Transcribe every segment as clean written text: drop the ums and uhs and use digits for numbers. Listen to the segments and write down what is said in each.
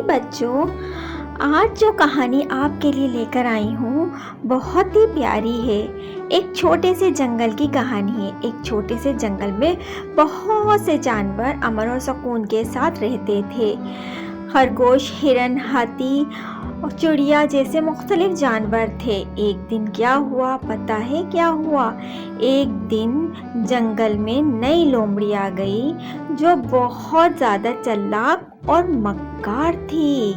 جی بچوں، آج جو کہانی آپ کے لیے لے کر آئی ہوں بہت ہی پیاری ہے۔ ایک چھوٹے سے جنگل کی کہانی ہے۔ ایک چھوٹے سے جنگل میں بہت سے جانور امن اور سکون کے ساتھ رہتے تھے۔ خرگوش، ہرن، ہاتھی اور چڑیا جیسے مختلف جانور تھے۔ ایک دن کیا ہوا پتہ ہے کیا ہوا؟ ایک دن جنگل میں نئی لومڑی آ گئی جو بہت زیادہ چالاک اور مکار تھی۔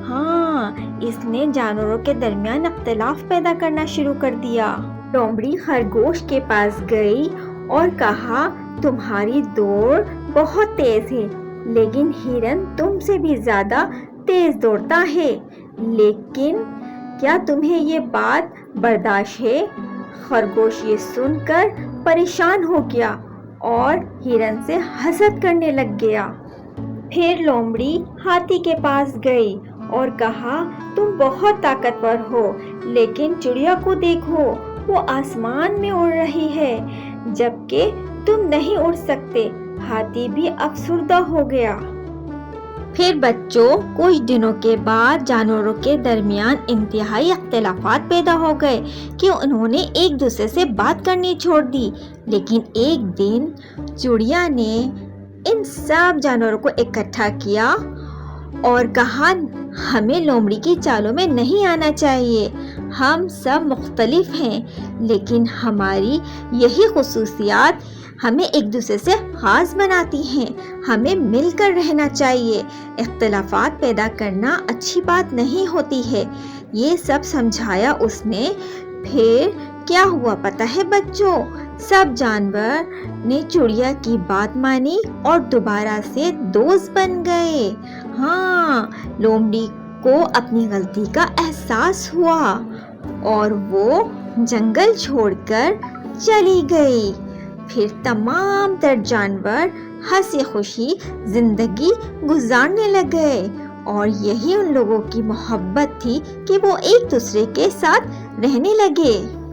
ہاں، اس نے جانوروں کے درمیان اختلاف پیدا کرنا شروع کر دیا۔ لومڑی خرگوش کے پاس گئی اور کہا، تمہاری دوڑ بہت تیز ہے، لیکن ہرن تم سے بھی زیادہ تیز دوڑتا ہے، لیکن کیا تمہیں یہ بات برداشت ہے؟ خرگوش یہ سن کر پریشان ہو گیا اور ہرن سے حسد کرنے لگ گیا۔ پھر لومڑی ہاتھی کے پاس گئی اور کہا، تم بہت طاقتور ہو، لیکن چڑیا کو دیکھو، وہ آسمان میں اڑ رہی ہے، جبکہ تم نہیں اڑ سکتے۔ ہاتھی بھی افسردہ ہو گیا۔ پھر بچوں، کچھ دنوں کے بعد جانوروں کے درمیان انتہائی اختلافات پیدا ہو گئے کہ انہوں نے ایک دوسرے سے بات کرنی چھوڑ دی۔ لیکن ایک دن چڑیا نے ان سب جانوروں کو اکٹھا کیا اور کہا، ہمیں لومڑی کی چالوں میں نہیں آنا چاہیے۔ ہم سب مختلف ہیں، لیکن ہماری یہی خصوصیات ہمیں ایک دوسرے سے خاص بناتی ہیں۔ ہمیں مل کر رہنا چاہیے۔ اختلافات پیدا کرنا اچھی بات نہیں ہوتی ہے۔ یہ سب سمجھایا اس نے۔ پھر کیا ہوا پتہ ہے بچوں؟ سب جانور نے چڑیا کی بات مانی اور دوبارہ سے دوست بن گئے۔ ہاں، لومڑی کو اپنی غلطی کا احساس ہوا اور وہ جنگل چھوڑ کر چلی گئی۔ پھر تمام تر جانور ہنسی خوشی زندگی گزارنے لگے اور یہی ان لوگوں کی محبت تھی کہ وہ ایک دوسرے کے ساتھ رہنے لگے۔